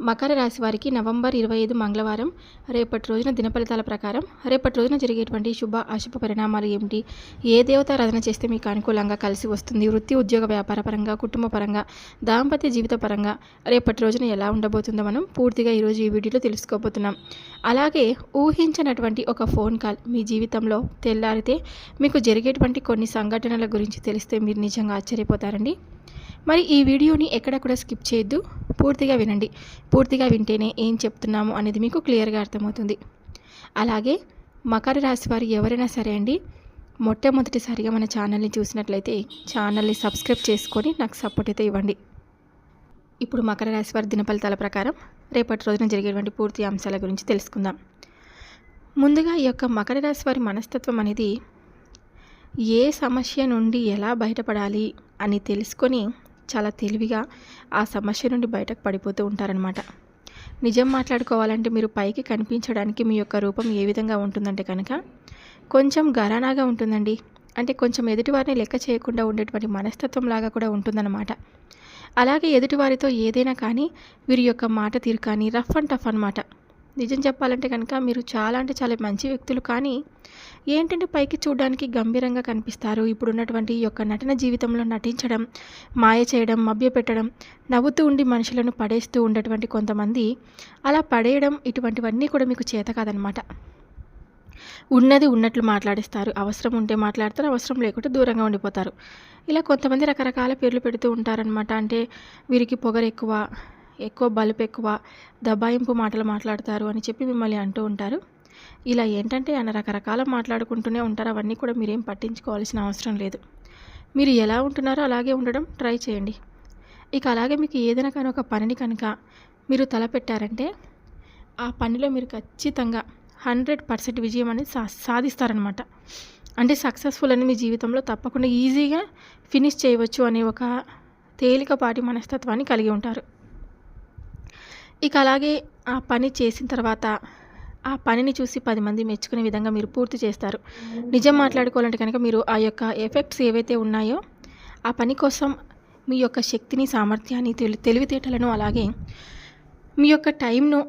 మకర రాశి వారికి నవంబర్ 25 మంగళవారం రేపటి రోజున దినఫలితాల ప్రకారం రేపటి రోజున జరిగేటువంటి శుభ అశుభ పరిణామాలు ఏమిటి, ఏ దేవతారాధన చేస్తే మీకు అనుకూలంగా కలిసి వస్తుంది, వృత్తి ఉద్యోగ వ్యాపార పరంగా, కుటుంబ పరంగా, దాంపత్య జీవిత పరంగా రేపటి రోజున ఎలా ఉండబోతుందో మనం పూర్తిగా ఈరోజు ఈ వీడియోలో తెలుసుకోబోతున్నాం. అలాగే ఊహించినటువంటి ఒక ఫోన్ కాల్ మీ జీవితంలో తెల్లారితే మీకు జరిగేటువంటి కొన్ని సంఘటనల గురించి తెలిస్తే మీరు నిజంగా ఆశ్చర్యపోతారండి. మరి ఈ వీడియోని ఎక్కడ కూడా స్కిప్ చేయొద్దు, పూర్తిగా వినండి. పూర్తిగా వింటేనే ఏం చెప్తున్నాము అనేది మీకు క్లియర్గా అర్థమవుతుంది. అలాగే మకర రాశి వారు ఎవరైనా సరే అండి, మొట్టమొదటిసారిగా మన ఛానల్ని చూసినట్లయితే ఛానల్ని సబ్స్క్రైబ్ చేసుకొని నాకు సపోర్ట్ అయితే ఇవ్వండి. ఇప్పుడు మకర రాశి వారి దినఫలితాల ప్రకారం రేపటి రోజున జరిగేటువంటి పూర్తి అంశాల గురించి తెలుసుకుందాం. ముందుగా ఈ యొక్క మకర రాశి వారి మనస్తత్వం అనేది ఏ సమస్య నుండి ఎలా బయటపడాలి అని తెలుసుకొని చాలా తెలివిగా ఆ సమస్య నుండి బయటకు పడిపోతూ ఉంటారనమాట. నిజం మాట్లాడుకోవాలంటే మీరు పైకి కనిపించడానికి మీ యొక్క రూపం ఏ విధంగా ఉంటుందంటే కనుక కొంచెం గరానాగా ఉంటుందండి. అంటే కొంచెం ఎదుటివారిని లెక్క చేయకుండా ఉండేటువంటి మనస్తత్వం లాగా కూడా ఉంటుందన్నమాట. అలాగే ఎదుటివారితో ఏదైనా కానీ వీరి యొక్క మాట తీరు కానీ రఫ్ అండ్ టఫ్ అనమాట. నిజం చెప్పాలంటే కనుక మీరు చాలా అంటే చాలా మంచి వ్యక్తులు, కానీ ఏంటంటే పైకి చూడడానికి గంభీరంగా కనిపిస్తారు. ఇప్పుడున్నటువంటి ఈ యొక్క నటన జీవితంలో నటించడం, మాయ చేయడం, మభ్యపెట్టడం, నవ్వుతూ ఉండి మనుషులను పడేస్తూ ఉండేటువంటి కొంతమంది అలా పడేయడం ఇటువంటివన్నీ కూడా మీకు చేత కాదనమాట. ఉన్నది ఉన్నట్లు మాట్లాడిస్తారు. అవసరం ఉంటే మాట్లాడతారు, అవసరం లేకుంటే దూరంగా ఉండిపోతారు. ఇలా కొంతమంది రకరకాల పేర్లు పెడుతూ ఉంటారనమాట. అంటే వీరికి పొగరు ఎక్కువ బలుపు ఎక్కువ, దబాయింపు మాటలు మాట్లాడతారు అని చెప్పి మిమ్మల్ని అంటూ ఉంటారు. ఇలా ఏంటంటే ఆయన రకరకాల మాట్లాడుకుంటూనే ఉంటారు. అవన్నీ కూడా మీరేం పట్టించుకోవాల్సిన అవసరం లేదు. మీరు ఎలా ఉంటున్నారో అలాగే ఉండడం ట్రై చేయండి. ఇక అలాగే మీకు ఏదైనా కానీ ఒక పనిని కనుక మీరు తలపెట్టారంటే ఆ పనిలో మీరు ఖచ్చితంగా 100% విజయం అనేది సాధిస్తారనమాట. అంటే సక్సెస్ఫుల్ అని మీ జీవితంలో తప్పకుండా ఈజీగా ఫినిష్ చేయవచ్చు అనే ఒక తేలికపాటి మనస్తత్వాన్ని కలిగి ఉంటారు. ఇక అలాగే ఆ పని చేసిన తర్వాత ఆ పనిని చూసి 10 మంది మెచ్చుకునే విధంగా మీరు పూర్తి చేస్తారు. నిజం మాట్లాడుకోవాలంటే కనుక మీరు ఆ యొక్క ఎఫెక్ట్స్ ఏవైతే ఉన్నాయో ఆ పని కోసం మీ యొక్క శక్తిని, సామర్థ్యాన్ని, తెలివితేటలను, అలాగే మీ యొక్క టైంను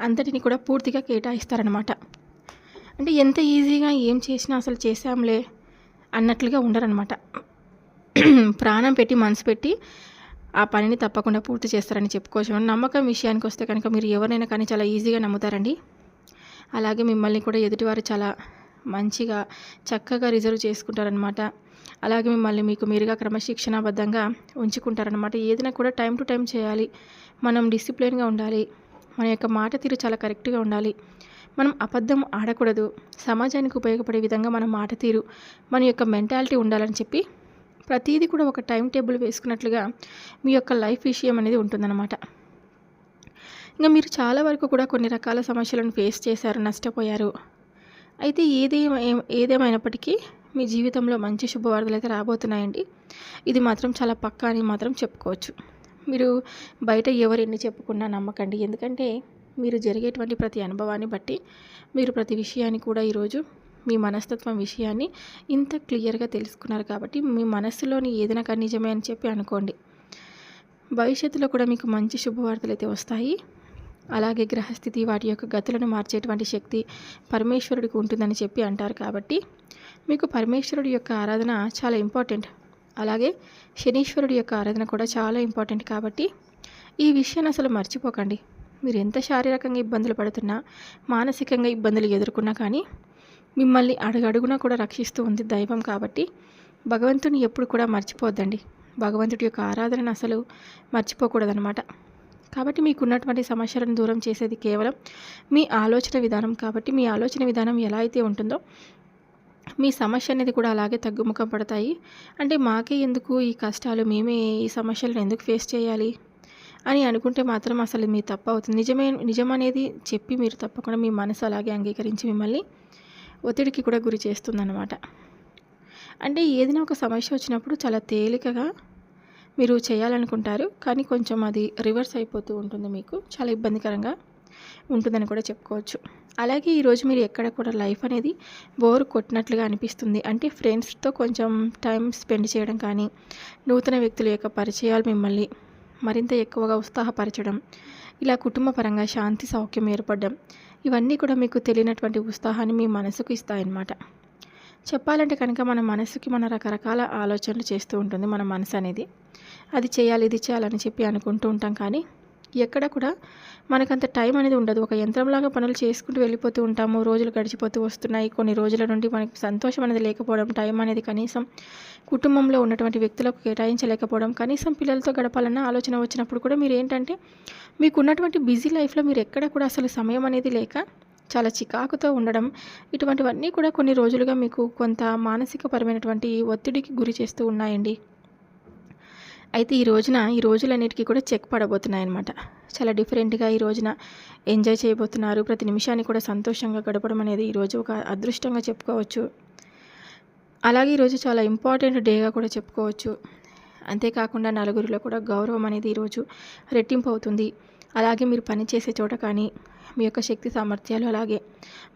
అంతటిని కూడా పూర్తిగా కేటాయిస్తారనమాట. అంటే ఎంత ఈజీగా ఏం చేసినా అసలు చేసాంలే అన్నట్లుగా ఉండరనమాట. ప్రాణం పెట్టి మనసు పెట్టి ఆ పనిని తప్పకుండా పూర్తి చేస్తారని చెప్పుకోవచ్చు. నమ్మకం విషయానికి వస్తే కనుక మీరు ఎవరైనా కానీ చాలా ఈజీగా నమ్ముతారండి. అలాగే మిమ్మల్ని కూడా ఎదుటివారు చాలా మంచిగా చక్కగా రిజర్వ్ చేసుకుంటారనమాట. అలాగే మిమ్మల్ని మీకు మీరుగా క్రమశిక్షణాబద్ధంగా ఉంచుకుంటారనమాట. ఏదైనా కూడా టైం టు టైం చేయాలి, మనం డిసిప్లిన్గా ఉండాలి, మన యొక్క మాట తీరు చాలా కరెక్ట్గా ఉండాలి, మనం అబద్ధం ఆడకూడదు, సమాజానికి ఉపయోగపడే విధంగా మన మాట తీరు, మన యొక్క మెంటాలిటీ ఉండాలని చెప్పి ప్రతిదీ కూడా ఒక టైం టేబుల్ వేసుకున్నట్లుగా మీ యొక్క లైఫ్ విషయం అనేది ఉంటుందన్నమాట. ఇంకా మీరు చాలా వరకు కూడా కొన్ని రకాల సమస్యలను ఫేస్ చేశారు, నష్టపోయారు. అయితే ఏదేమైనప్పటికీ మీ జీవితంలో మంచి శుభవార్తలు అయితే రాబోతున్నాయండి. ఇది మాత్రం చాలా పక్కా అని మాత్రం చెప్పుకోవచ్చు. మీరు బయట ఎవరు ఎన్ని చెప్పుకున్నా నమ్మకండి. ఎందుకంటే మీరు జరిగేటువంటి ప్రతి అనుభవాన్ని బట్టి మీరు ప్రతి విషయాన్ని కూడా ఈరోజు మీ మనస్తత్వం విషయాన్ని ఇంత క్లియర్గా తెలుసుకున్నారు కాబట్టి మీ మనస్సులోని ఏదైనా కానీ నిజమే అని చెప్పి అనుకోండి. భవిష్యత్తులో కూడా మీకు మంచి శుభవార్తలు అయితే వస్తాయి. అలాగే గ్రహస్థితి వాటి యొక్క గతులను మార్చేటువంటి శక్తి పరమేశ్వరుడికి ఉంటుందని చెప్పి అంటారు. కాబట్టి మీకు పరమేశ్వరుడి యొక్క ఆరాధన చాలా ఇంపార్టెంట్. అలాగే శనీశ్వరుడి యొక్క ఆరాధన కూడా చాలా ఇంపార్టెంట్. కాబట్టి ఈ విషయాన్ని అసలు మర్చిపోకండి. మీరు ఎంత శారీరకంగా ఇబ్బందులు పడుతున్నా, మానసికంగా ఇబ్బందులు ఎదుర్కొన్నా కానీ మిమ్మల్ని అడుగడుగునా కూడా రక్షిస్తూ ఉంది దైవం. కాబట్టి భగవంతుని ఎప్పుడు కూడా మర్చిపోద్దండి. భగవంతుడి యొక్క ఆరాధనను అసలు మర్చిపోకూడదనమాట. కాబట్టి మీకున్నటువంటి సమస్యలను దూరం చేసేది కేవలం మీ ఆలోచన విధానం. కాబట్టి మీ ఆలోచన విధానం ఎలా అయితే ఉంటుందో మీ సమస్య అనేది కూడా అలాగే తగ్గుముఖం పడతాయి. అంటే మాకే ఎందుకు ఈ కష్టాలు, మేమే ఈ సమస్యలను ఎందుకు ఫేస్ చేయాలి అని అనుకుంటే మాత్రం అసలు మీ తప్పు అవుతుంది. నిజం అనేది చెప్పి మీరు తప్పకుండా మీ మనసు అలాగే అంగీకరించి మిమ్మల్ని ఒత్తిడికి కూడా గురి చేస్తుందన్నమాట. అంటే ఏదైనా ఒక సమస్య వచ్చినప్పుడు చాలా తేలికగా మీరు చేయాలనుకుంటారు, కానీ కొంచెం అది రివర్స్ అయిపోతూ ఉంటుంది. మీకు చాలా ఇబ్బందికరంగా ఉంటుందని కూడా చెప్పుకోవచ్చు. అలాగే ఈరోజు మీరు ఎక్కడ కూడా లైఫ్ అనేది బోర్ కొట్టినట్లుగా అనిపిస్తుంది. అంటే ఫ్రెండ్స్తో కొంచెం టైం స్పెండ్ చేయడం కానీ, నూతన వ్యక్తుల యొక్క పరిచయాలు మిమ్మల్ని మరింత ఎక్కువగా ఉత్సాహపరచడం, ఇలా కుటుంబ పరంగా శాంతి సౌఖ్యం ఏర్పడడం, ఇవన్నీ కూడా మీకు తెలియనటువంటి ఉత్సాహాన్ని మీ మనసుకు ఇస్తాయన్నమాట. చెప్పాలంటే కనుక మన మనసుకి మన రకరకాల ఆలోచనలు చేస్తూ ఉంటుంది మన మనసు అనేది. అది చేయాలి, ఇది చేయాలని చెప్పి అనుకుంటూ ఉంటాం, కానీ ఎక్కడ కూడా మనకంత టైం అనేది ఉండదు. ఒక యంత్రంలాగా పనులు చేసుకుంటూ వెళ్ళిపోతూ ఉంటాము. రోజులు గడిచిపోతూ వస్తున్నాయి. కొన్ని రోజుల నుండి మనకి సంతోషం అనేది లేకపోవడం, టైం అనేది కనీసం కుటుంబంలో ఉన్నటువంటి వ్యక్తులకు కేటాయించలేకపోవడం, కనీసం పిల్లలతో గడపాలన్న ఆలోచన వచ్చినప్పుడు కూడా మీరు ఏంటంటే మీకున్నటువంటి బిజీ లైఫ్లో మీరు ఎక్కడ కూడా అసలు సమయం అనేది లేక చాలా చికాకుతో ఉండడం, ఇటువంటివన్నీ కూడా కొన్ని రోజులుగా మీకు కొంత మానసికపరమైనటువంటి ఒత్తిడికి గురి చేస్తూ ఉన్నాయండి. అయితే ఈ రోజులన్నిటికీ కూడా చెక్ పడబోతున్నాయన్నమాట. చాలా డిఫరెంట్‌గా ఈ రోజున ఎంజాయ్ చేయబోతున్నారు. ప్రతి నిమిషాన్ని కూడా సంతోషంగా గడపడం అనేది ఈరోజు ఒక అదృష్టంగా చెప్పుకోవచ్చు. అలాగే ఈరోజు చాలా ఇంపార్టెంట్ డేగా కూడా చెప్పుకోవచ్చు. అంతేకాకుండా నలుగురిలో కూడా గౌరవం అనేది ఈరోజు రెట్టింపు అవుతుంది. అలాగే మీరు పనిచేసే చోట కానీ మీ యొక్క శక్తి సామర్థ్యాలు, అలాగే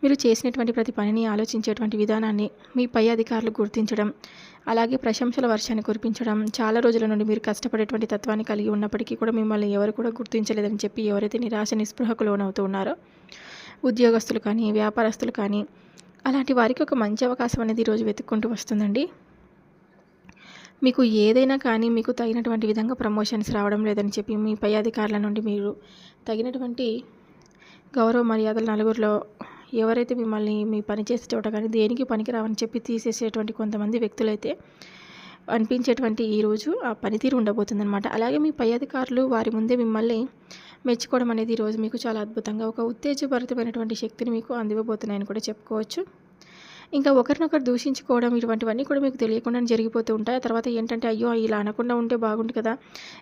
మీరు చేసినటువంటి ప్రతి పనిని ఆలోచించేటువంటి విధానాన్ని మీ పై అధికారులు గుర్తించడం, అలాగే ప్రశంసల వర్షాన్ని కురిపించడం, చాలా రోజుల నుండి మీరు కష్టపడేటువంటి తత్వాన్ని కలిగి ఉన్నప్పటికీ కూడా మిమ్మల్ని ఎవరు కూడా గుర్తించలేదని చెప్పి ఎవరైతే నిరాశ నిస్పృహకు లోనవుతూ ఉన్నారో ఉద్యోగస్తులు కానీ వ్యాపారస్తులు కానీ అలాంటి వారికి ఒక మంచి అవకాశం అనేది ఈరోజు వెతుక్కుంటూ వస్తుందండి. మీకు ఏదైనా కానీ మీకు తగినటువంటి విధంగా ప్రమోషన్స్ రావడం లేదని చెప్పి మీ పై అధికారుల నుండి మీరు తగినటువంటి గౌరవ మర్యాదలు నలుగురిలో ఎవరైతే మిమ్మల్ని మీ పని చేసే చోట కానీ దేనికి పనికిరావని చెప్పి తీసేసేటువంటి కొంతమంది వ్యక్తులైతే అనిపించేటువంటి ఈరోజు ఆ పనితీరు ఉండబోతుందన్నమాట. అలాగే మీ పై అధికారులు వారి ముందే మిమ్మల్ని మెచ్చుకోవడం అనేది ఈరోజు మీకు చాలా అద్భుతంగా ఒక ఉత్తేజభరితమైనటువంటి శక్తిని మీకు అందివ్వబోతున్నాయని కూడా చెప్పుకోవచ్చు. ఇంకా ఒకరినొకరు దూషించుకోవడం ఇటువంటివన్నీ కూడా మీకు తెలియకుండానే జరిగిపోతూ ఉంటాయి. ఆ తర్వాత ఏంటంటే అయ్యో ఇలా అనకుండా ఉంటే బాగుండు కదా,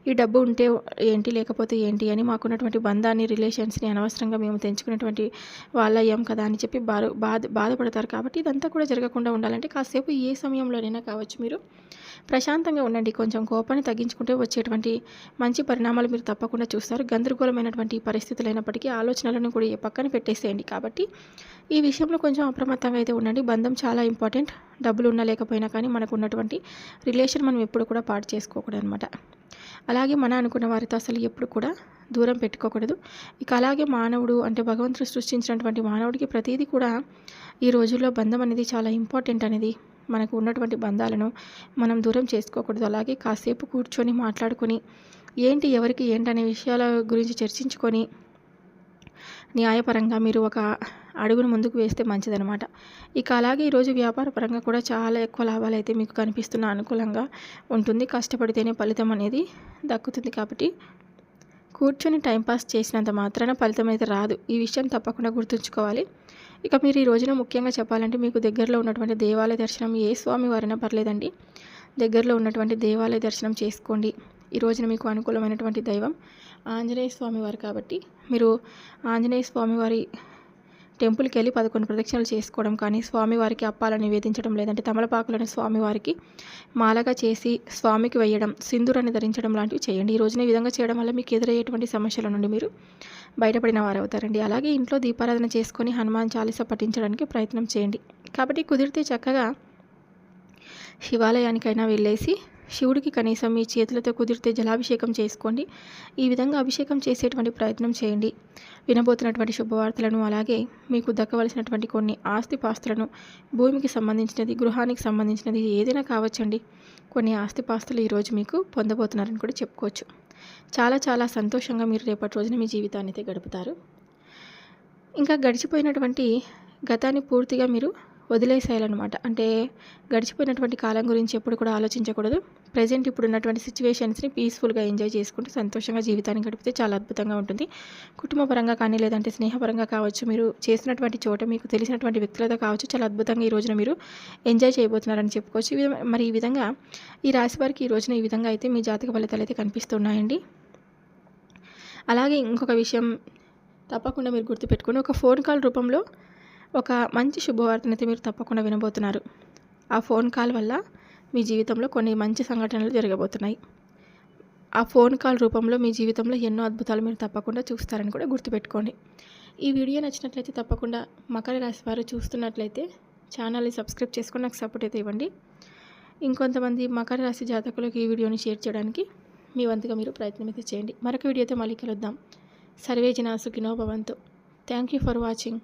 ఈ డబ్బు ఉంటే ఏంటి లేకపోతే ఏంటి అని మాకున్నటువంటి బంధాన్ని రిలేషన్స్ని అనవసరంగా మేము తెంచుకునేటువంటి వాళ్ళయ్యాం కదా అని చెప్పి బాధపడతారు. కాబట్టి ఇదంతా కూడా జరగకుండా ఉండాలంటే కాసేపు ఏ సమయంలోనైనా కావచ్చు మీరు ప్రశాంతంగా ఉండండి. కొంచెం కోపాన్ని తగ్గించుకుంటే వచ్చేటువంటి మంచి పరిణామాలు మీరు తప్పకుండా చూస్తారు. గందరగోళమైనటువంటి పరిస్థితులైనప్పటికీ ఆలోచనలను కూడా ఏ పక్కన పెట్టేసేయండి. కాబట్టి ఈ విషయంలో కొంచెం అప్రమత్తంగా అయితే ఉండండి. బంధం చాలా ఇంపార్టెంట్. డబ్బులు ఉన్నా లేకపోయినా కానీ మనకు ఉన్నటువంటి రిలేషన్ మనం ఎప్పుడు కూడా పాడు చేసుకోకూడదు అనమాట. అలాగే మన అనుకున్న వారితో అసలు ఎప్పుడు కూడా దూరం పెట్టుకోకూడదు. ఇక అలాగే మానవుడు అంటే భగవంతుడు సృష్టించినటువంటి మానవుడికి ప్రతిదీ కూడా ఈ రోజుల్లో బంధం అనేది చాలా ఇంపార్టెంట్ అనేది. మనకు ఉన్నటువంటి బంధాలను మనం దూరం చేసుకోకూడదు. అలాగే కాసేపు కూర్చొని మాట్లాడుకొని ఏంటి ఎవరికి ఏంటనే విషయాల గురించి చర్చించుకొని న్యాయపరంగా మీరు ఒక అడుగును ముందుకు వేస్తే మంచిదనమాట. ఇక అలాగే ఈరోజు వ్యాపార పరంగా కూడా చాలా ఎక్కువ లాభాలు అయితే మీకు కనిపిస్తున్న అనుకూలంగా ఉంటుంది. కష్టపడితేనే ఫలితం అనేది దక్కుతుంది. కాబట్టి కూర్చొని టైంపాస్ చేసినంత మాత్రాన ఫలితం అయితే రాదు. ఈ విషయం తప్పకుండా గుర్తుంచుకోవాలి. ఇక మీరు ఈ రోజున ముఖ్యంగా చెప్పాలంటే మీకు దగ్గరలో ఉన్నటువంటి దేవాలయ దర్శనం ఏ స్వామి వారైనా పర్లేదండి, దగ్గరలో ఉన్నటువంటి దేవాలయ దర్శనం చేసుకోండి. ఈ రోజున మీకు అనుకూలమైనటువంటి దైవం ఆంజనేయ స్వామి వారు కాబట్టి మీరు ఆంజనేయ స్వామి వారి టెంపుల్కి వెళ్ళి 11 ప్రదక్షిణలు చేసుకోవడం కానీ, స్వామివారికి అప్పాలను నివేదించడం, లేదంటే తమలపాకులను స్వామివారికి మాలగా చేసి స్వామికి వేయడం, సింధూరాన్ని ధరించడం లాంటివి చేయండి. ఈ రోజున ఈ విధంగా చేయడం వల్ల మీకు ఎదురయ్యేటువంటి సమస్యల నుండి మీరు బయటపడిన వారు అవుతారండి. అలాగే ఇంట్లో దీపారాధన చేసుకొని హనుమాన్ చాలీసా పఠించడానికి ప్రయత్నం చేయండి. కాబట్టి కుదిరితే చక్కగా శివాలయానికైనా వెళ్ళేసి శివుడికి కనీసం మీ చేతులతో కుదిరితే జలాభిషేకం చేసుకోండి. ఈ విధంగా అభిషేకం చేసేటువంటి ప్రయత్నం చేయండి. వినబోతున్నటువంటి శుభవార్తలను, అలాగే మీకు దక్కవలసినటువంటి కొన్ని ఆస్తిపాస్తులను, భూమికి సంబంధించినది, గృహానికి సంబంధించినది ఏదైనా కావచ్చండి, కొన్ని ఆస్తిపాస్తులు ఈరోజు మీకు పొందబోతున్నారని కూడా చెప్పుకోవచ్చు. చాలా చాలా సంతోషంగా మీరు రేపటి రోజున మీ జీవితాన్ని అయితే గడుపుతారు. ఇంకా గడిచిపోయినటువంటి గతాన్ని పూర్తిగా మీరు వదిలేసేయాలన్నమాట. అంటే గడిచిపోయినటువంటి కాలం గురించి ఎప్పుడు కూడా ఆలోచించకూడదు. ప్రజెంట్ ఇప్పుడు ఉన్నటువంటి సిచ్యువేషన్స్ని పీస్ఫుల్గా ఎంజాయ్ చేసుకుంటూ సంతోషంగా జీవితాన్ని గడిపితే చాలా అద్భుతంగా ఉంటుంది. కుటుంబ పరంగా కానీ, లేదంటే స్నేహపరంగా కావచ్చు, మీరు చేసినటువంటి చోట మీకు తెలిసినటువంటి వ్యక్తులతో కావచ్చు, చాలా అద్భుతంగా ఈ రోజున మీరు ఎంజాయ్ చేయబోతున్నారని చెప్పుకోవచ్చు. మరి ఈ విధంగా ఈ రాశి వారికి ఈ రోజున ఈ విధంగా అయితే మీ జాతక ఫలితాలు అయితే కనిపిస్తున్నాయండి. అలాగే ఇంకొక విషయం తప్పకుండా మీరు గుర్తుపెట్టుకొని, ఒక ఫోన్ కాల్ రూపంలో ఒక మంచి శుభవార్తను అయితే మీరు తప్పకుండా వినబోతున్నారు. ఆ ఫోన్ కాల్ వల్ల మీ జీవితంలో కొన్ని మంచి సంఘటనలు జరగబోతున్నాయి. ఆ ఫోన్ కాల్ రూపంలో మీ జీవితంలో ఎన్నో అద్భుతాలు మీరు తప్పకుండా చూస్తారని కూడా గుర్తుపెట్టుకోండి. ఈ వీడియో నచ్చినట్లయితే తప్పకుండా మకర రాశి వారు చూస్తున్నట్లయితే ఛానల్ని సబ్స్క్రైబ్ చేసుకొని నాకు సపోర్ట్ అయితే ఇవ్వండి. ఇంకొంతమంది మకర రాశి జాతకులకు ఈ వీడియోని షేర్ చేయడానికి మీ వంతుగా మీరు ప్రయత్నం అయితే చేయండి. మరొక వీడియోతో మళ్ళీ కలుద్దాం. సర్వే జనా సుఖినో భవంతు. Thank you for watching.